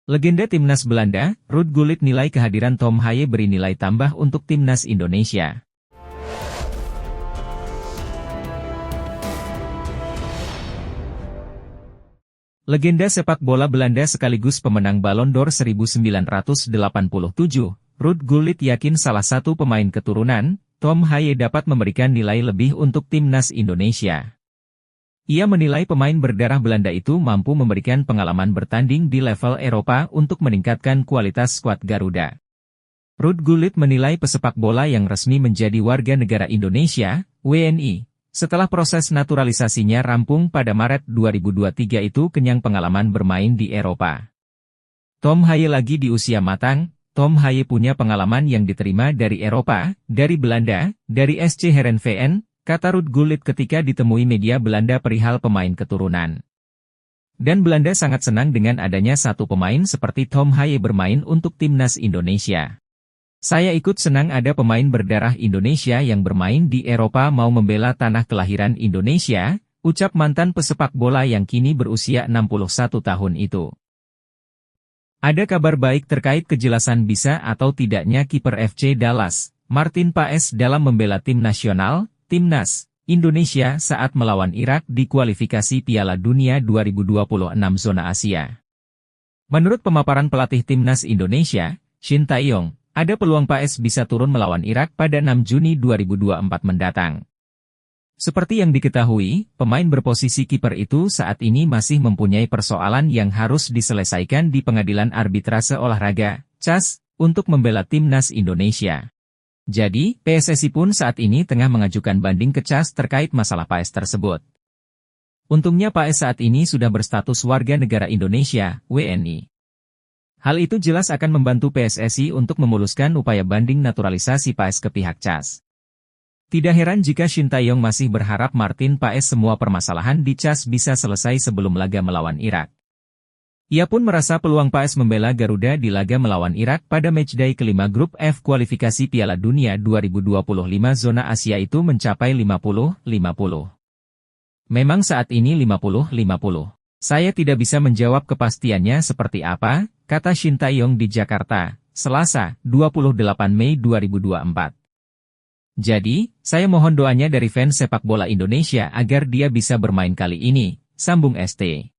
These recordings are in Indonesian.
Legenda Timnas Belanda, Ruud Gullit nilai kehadiran Tom Haaien beri nilai tambah untuk Timnas Indonesia. Legenda sepak bola Belanda sekaligus pemenang Ballon d'Or 1987, Ruud Gullit yakin salah satu pemain keturunan, Tom Haaien dapat memberikan nilai lebih untuk Timnas Indonesia. Ia menilai pemain berdarah Belanda itu mampu memberikan pengalaman bertanding di level Eropa untuk meningkatkan kualitas skuad Garuda. Ruud Gullit menilai pesepak bola yang resmi menjadi warga negara Indonesia, WNI. Setelah proses naturalisasinya rampung pada Maret 2023 itu kenyang pengalaman bermain di Eropa. Tom Haaien lagi di usia matang, Tom Haaien punya pengalaman yang diterima dari Eropa, dari Belanda, dari SC Heerenveen, kata Ruud Gullit ketika ditemui media Belanda perihal pemain keturunan. Dan Belanda sangat senang dengan adanya satu pemain seperti Tom Haaien bermain untuk Timnas Indonesia. Saya ikut senang ada pemain berdarah Indonesia yang bermain di Eropa mau membela tanah kelahiran Indonesia, ucap mantan pesepak bola yang kini berusia 61 tahun itu. Ada kabar baik terkait kejelasan bisa atau tidaknya kiper FC Dallas, Martin Paes dalam membela tim nasional, Timnas Indonesia saat melawan Irak di kualifikasi Piala Dunia 2026 zona Asia. Menurut pemaparan pelatih Timnas Indonesia, Shin Tae-yong, ada peluang Paes bisa turun melawan Irak pada 6 Juni 2024 mendatang. Seperti yang diketahui, pemain berposisi kiper itu saat ini masih mempunyai persoalan yang harus diselesaikan di Pengadilan Arbitrase Olahraga, CAS, untuk membela Timnas Indonesia. Jadi, PSSI pun saat ini tengah mengajukan banding ke CAS terkait masalah Paes tersebut. Untungnya Paes saat ini sudah berstatus warga negara Indonesia, WNI. Hal itu jelas akan membantu PSSI untuk memuluskan upaya banding naturalisasi Paes ke pihak CAS. Tidak heran jika Shin Tae-yong masih berharap Martin Paes semua permasalahan di CAS bisa selesai sebelum laga melawan Irak. Ia pun merasa peluang Paes membela Garuda di laga melawan Irak pada matchday kelima grup F kualifikasi Piala Dunia 2025 zona Asia itu mencapai 50-50. Memang saat ini 50-50. Saya tidak bisa menjawab kepastiannya seperti apa, kata Shin Tae-yong di Jakarta, Selasa, 28 Mei 2024. Jadi, saya mohon doanya dari fans sepak bola Indonesia agar dia bisa bermain kali ini, sambung ST.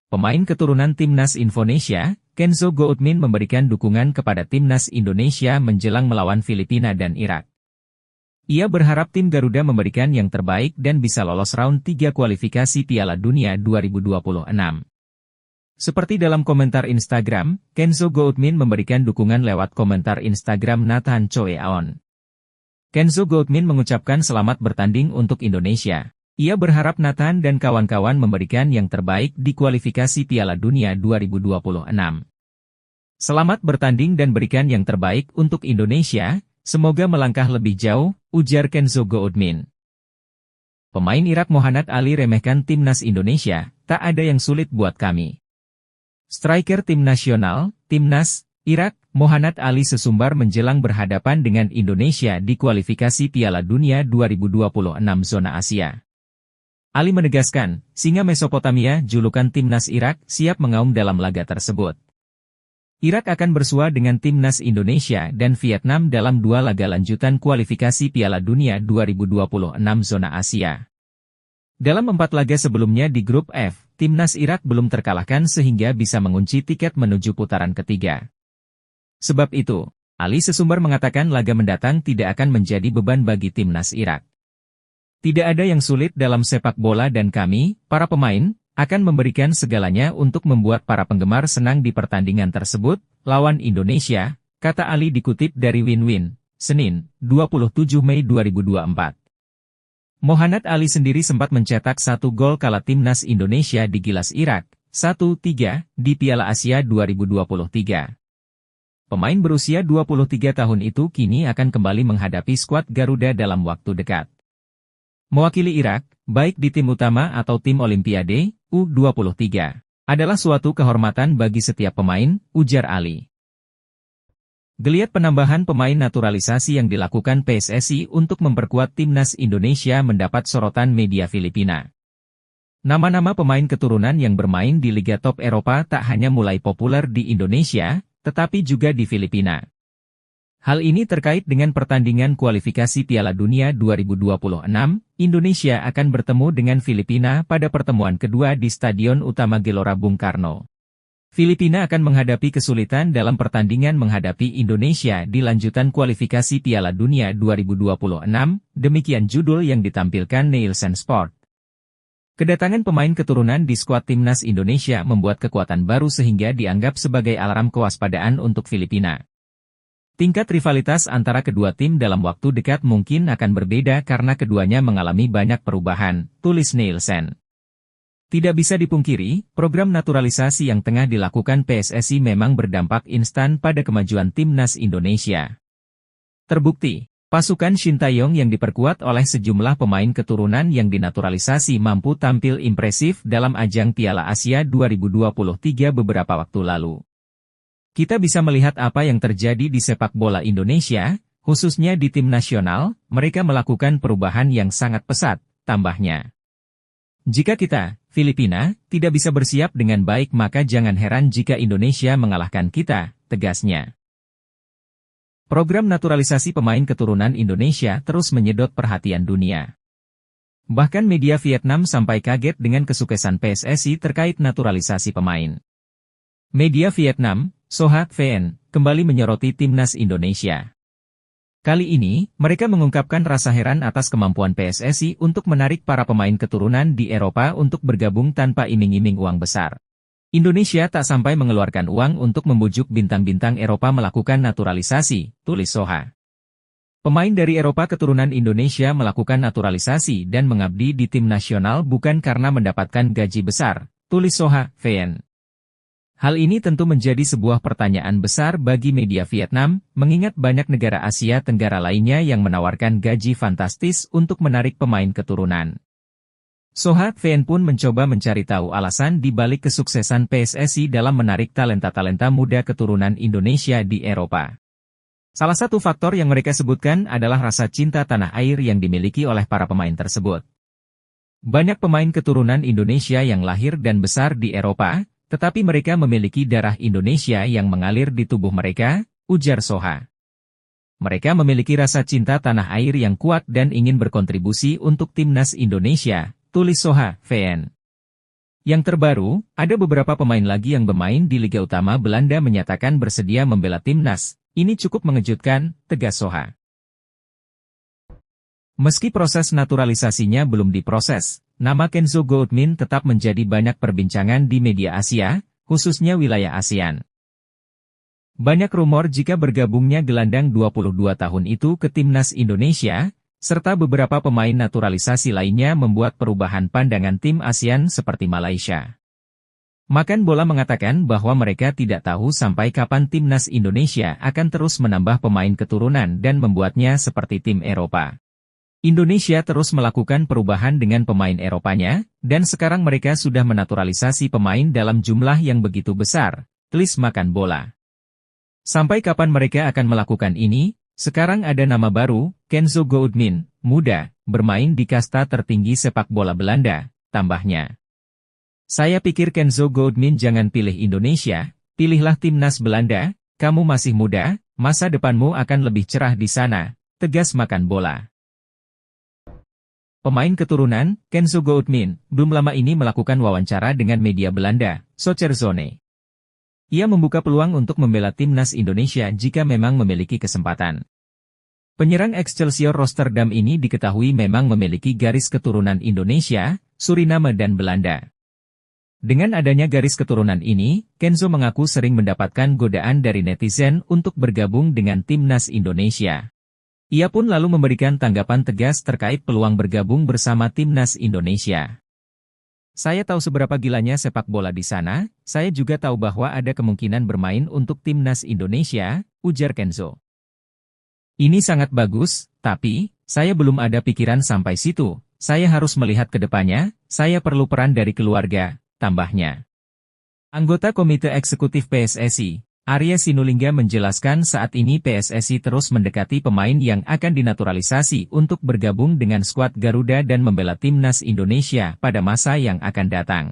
Pemain keturunan Timnas Indonesia, Kenzo Goutmin memberikan dukungan kepada Timnas Indonesia menjelang melawan Filipina dan Irak. Ia berharap tim Garuda memberikan yang terbaik dan bisa lolos round 3 kualifikasi Piala Dunia 2026. Seperti dalam komentar Instagram, Kenzo Goutmin memberikan dukungan lewat komentar Instagram Nathan Choeaon. Kenzo Goutmin mengucapkan selamat bertanding untuk Indonesia. Ia berharap Nathan dan kawan-kawan memberikan yang terbaik di kualifikasi Piala Dunia 2026. Selamat bertanding dan berikan yang terbaik untuk Indonesia. Semoga melangkah lebih jauh, ujar Kenzo Goutmin. Pemain Irak Mohanad Ali remehkan Timnas Indonesia, tak ada yang sulit buat kami. Striker tim nasional, Timnas, Irak, Mohanad Ali sesumbar menjelang berhadapan dengan Indonesia di kualifikasi Piala Dunia 2026 zona Asia. Ali menegaskan, singa Mesopotamia julukan Timnas Irak siap mengaum dalam laga tersebut. Irak akan bersua dengan Timnas Indonesia dan Vietnam dalam 2 laga lanjutan kualifikasi Piala Dunia 2026 zona Asia. Dalam 4 laga sebelumnya di grup F, Timnas Irak belum terkalahkan sehingga bisa mengunci tiket menuju putaran ketiga. Sebab itu, Ali sesumbar mengatakan laga mendatang tidak akan menjadi beban bagi Timnas Irak. Tidak ada yang sulit dalam sepak bola dan kami, para pemain, akan memberikan segalanya untuk membuat para penggemar senang di pertandingan tersebut, lawan Indonesia, kata Ali dikutip dari Win-Win, Senin, 27 Mei 2024. Mohanad Ali sendiri sempat mencetak 1 gol kala Timnas Indonesia digilas Irak, 1-3, di Piala Asia 2023. Pemain berusia 23 tahun itu kini akan kembali menghadapi skuad Garuda dalam waktu dekat. Mewakili Irak, baik di tim utama atau tim Olimpiade, U23, adalah suatu kehormatan bagi setiap pemain, ujar Ali. Geliat penambahan pemain naturalisasi yang dilakukan PSSI untuk memperkuat Timnas Indonesia mendapat sorotan media Filipina. Nama-nama pemain keturunan yang bermain di Liga Top Eropa tak hanya mulai populer di Indonesia, tetapi juga di Filipina. Hal ini terkait dengan pertandingan kualifikasi Piala Dunia 2026, Indonesia akan bertemu dengan Filipina pada pertemuan kedua di Stadion Utama Gelora Bung Karno. Filipina akan menghadapi kesulitan dalam pertandingan menghadapi Indonesia di lanjutan kualifikasi Piala Dunia 2026, demikian judul yang ditampilkan Nielsen Sport. Kedatangan pemain keturunan di skuad timnas Indonesia membuat kekuatan baru sehingga dianggap sebagai alarm kewaspadaan untuk Filipina. Tingkat rivalitas antara kedua tim dalam waktu dekat mungkin akan berbeda karena keduanya mengalami banyak perubahan, tulis Nielsen. Tidak bisa dipungkiri, program naturalisasi yang tengah dilakukan PSSI memang berdampak instan pada kemajuan timnas Indonesia. Terbukti, pasukan Sintayong yang diperkuat oleh sejumlah pemain keturunan yang dinaturalisasi mampu tampil impresif dalam ajang Piala Asia 2023 beberapa waktu lalu. Kita bisa melihat apa yang terjadi di sepak bola Indonesia, khususnya di tim nasional, mereka melakukan perubahan yang sangat pesat, tambahnya. Jika kita, Filipina, tidak bisa bersiap dengan baik maka jangan heran jika Indonesia mengalahkan kita, tegasnya. Program naturalisasi pemain keturunan Indonesia terus menyedot perhatian dunia. Bahkan media Vietnam sampai kaget dengan kesuksesan PSSI terkait naturalisasi pemain. Media Vietnam, Soha VN, kembali menyoroti timnas Indonesia. Kali ini, mereka mengungkapkan rasa heran atas kemampuan PSSI untuk menarik para pemain keturunan di Eropa untuk bergabung tanpa iming-iming uang besar. Indonesia tak sampai mengeluarkan uang untuk membujuk bintang-bintang Eropa melakukan naturalisasi, tulis Soha. Pemain dari Eropa keturunan Indonesia melakukan naturalisasi dan mengabdi di tim nasional bukan karena mendapatkan gaji besar, tulis Soha VN. Hal ini tentu menjadi sebuah pertanyaan besar bagi media Vietnam, mengingat banyak negara Asia Tenggara lainnya yang menawarkan gaji fantastis untuk menarik pemain keturunan. Soha VN pun mencoba mencari tahu alasan di balik kesuksesan PSSI dalam menarik talenta-talenta muda keturunan Indonesia di Eropa. Salah satu faktor yang mereka sebutkan adalah rasa cinta tanah air yang dimiliki oleh para pemain tersebut. Banyak pemain keturunan Indonesia yang lahir dan besar di Eropa, tetapi mereka memiliki darah Indonesia yang mengalir di tubuh mereka, ujar Soha. Mereka memiliki rasa cinta tanah air yang kuat dan ingin berkontribusi untuk timnas Indonesia, tulis Soha VN. Yang terbaru, ada beberapa pemain lagi yang bermain di Liga Utama Belanda menyatakan bersedia membela timnas. Ini cukup mengejutkan, tegas Soha. Meski proses naturalisasinya belum diproses, nama Kenzo Goutmin tetap menjadi banyak perbincangan di media Asia, khususnya wilayah ASEAN. Banyak rumor jika bergabungnya gelandang 22 tahun itu ke timnas Indonesia, serta beberapa pemain naturalisasi lainnya membuat perubahan pandangan tim ASEAN seperti Malaysia. Makan Bola mengatakan bahwa mereka tidak tahu sampai kapan timnas Indonesia akan terus menambah pemain keturunan dan membuatnya seperti tim Eropa. Indonesia terus melakukan perubahan dengan pemain Eropanya, dan sekarang mereka sudah menaturalisasi pemain dalam jumlah yang begitu besar, tulis Makan Bola. Sampai kapan mereka akan melakukan ini? Sekarang ada nama baru, Kenzo Goutmin, muda, bermain di kasta tertinggi sepak bola Belanda, tambahnya. Saya pikir Kenzo Goutmin jangan pilih Indonesia, pilihlah timnas Belanda, kamu masih muda, masa depanmu akan lebih cerah di sana, tegas Makan Bola. Pemain keturunan, Kenzo Goutmin, belum lama ini melakukan wawancara dengan media Belanda, Soccerzone. Ia membuka peluang untuk membela timnas Indonesia jika memang memiliki kesempatan. Penyerang Excelsior Rotterdam ini diketahui memang memiliki garis keturunan Indonesia, Suriname dan Belanda. Dengan adanya garis keturunan ini, Kenzo mengaku sering mendapatkan godaan dari netizen untuk bergabung dengan timnas Indonesia. Ia pun lalu memberikan tanggapan tegas terkait peluang bergabung bersama timnas Indonesia. Saya tahu seberapa gilanya sepak bola di sana, saya juga tahu bahwa ada kemungkinan bermain untuk timnas Indonesia, ujar Kenzo. Ini sangat bagus, tapi, saya belum ada pikiran sampai situ, saya harus melihat ke depannya, saya perlu peran dari keluarga, tambahnya. Anggota Komite Eksekutif PSSI, Arya Sinulinga menjelaskan saat ini PSSI terus mendekati pemain yang akan dinaturalisasi untuk bergabung dengan skuad Garuda dan membela timnas Indonesia pada masa yang akan datang.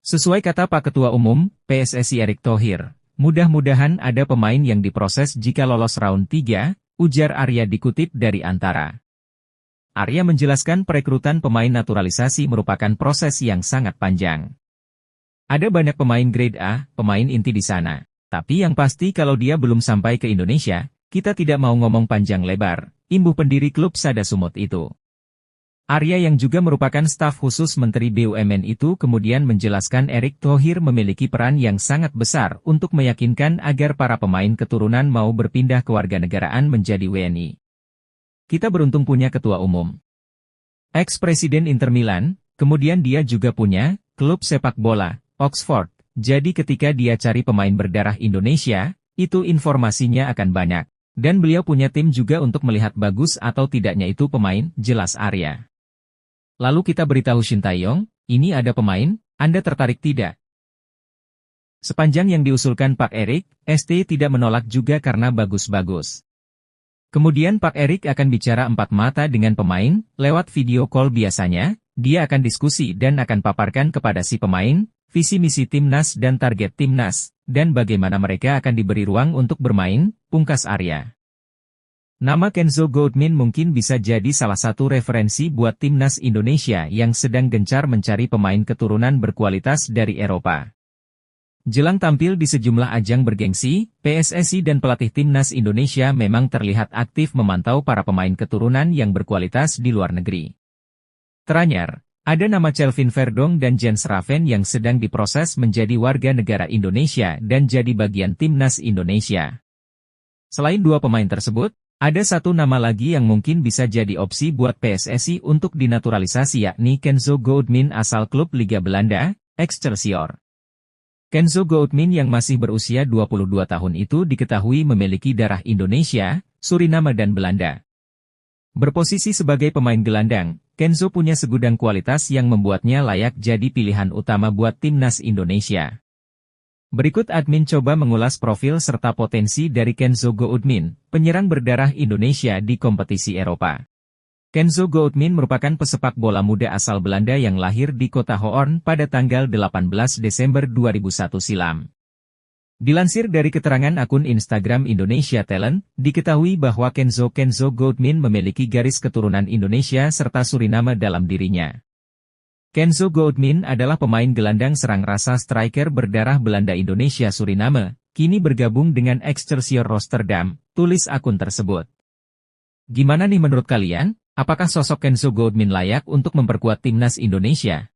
Sesuai kata Pak Ketua Umum, PSSI Erick Thohir, mudah-mudahan ada pemain yang diproses jika lolos round 3, ujar Arya dikutip dari Antara. Arya menjelaskan perekrutan pemain naturalisasi merupakan proses yang sangat panjang. Ada banyak pemain grade A, pemain inti di sana. Tapi yang pasti kalau dia belum sampai ke Indonesia, kita tidak mau ngomong panjang lebar, imbuh pendiri klub Sada Sumut itu. Arya yang juga merupakan staf khusus Menteri BUMN itu kemudian menjelaskan Erick Thohir memiliki peran yang sangat besar untuk meyakinkan agar para pemain keturunan mau berpindah kewarganegaraan menjadi WNI. Kita beruntung punya ketua umum. Ex-presiden Inter Milan, kemudian dia juga punya klub sepak bola, Oxford. Jadi ketika dia cari pemain berdarah Indonesia, itu informasinya akan banyak. Dan beliau punya tim juga untuk melihat bagus atau tidaknya itu pemain, jelas Arya. Lalu kita beritahu Shin Tae-yong, ini ada pemain, Anda tertarik tidak? Sepanjang yang diusulkan Pak Erick, ST tidak menolak juga karena bagus-bagus. Kemudian Pak Erick akan bicara empat mata dengan pemain, lewat video call biasanya, dia akan diskusi dan akan paparkan kepada si pemain, visi misi timnas dan target timnas, dan bagaimana mereka akan diberi ruang untuk bermain, pungkas Arya. Nama Kenzo Goldmin mungkin bisa jadi salah satu referensi buat timnas Indonesia yang sedang gencar mencari pemain keturunan berkualitas dari Eropa. Jelang tampil di sejumlah ajang bergengsi, PSSI dan pelatih timnas Indonesia memang terlihat aktif memantau para pemain keturunan yang berkualitas di luar negeri. Teranyar, ada nama Kelvin Verdong dan Jens Raven yang sedang diproses menjadi warga negara Indonesia dan jadi bagian timnas Indonesia. Selain dua pemain tersebut, ada satu nama lagi yang mungkin bisa jadi opsi buat PSSI untuk dinaturalisasi yakni Kenzo Goldmin asal klub Liga Belanda, Excelsior. Kenzo Goldmin yang masih berusia 22 tahun itu diketahui memiliki darah Indonesia, Suriname dan Belanda. Berposisi sebagai pemain gelandang, Kenzo punya segudang kualitas yang membuatnya layak jadi pilihan utama buat timnas Indonesia. Berikut admin coba mengulas profil serta potensi dari Kenzo Goldmin, penyerang berdarah Indonesia di kompetisi Eropa. Kenzo Goldmin merupakan pesepak bola muda asal Belanda yang lahir di kota Hoorn pada tanggal 18 Desember 2001 silam. Dilansir dari keterangan akun Instagram Indonesia Talent, diketahui bahwa Kenzo Goldmin memiliki garis keturunan Indonesia serta Suriname dalam dirinya. Kenzo Goldmin adalah pemain gelandang serang rasa striker berdarah Belanda Indonesia Suriname, kini bergabung dengan Excelsior Rotterdam, tulis akun tersebut. Gimana nih menurut kalian? Apakah sosok Kenzo Goldmin layak untuk memperkuat timnas Indonesia?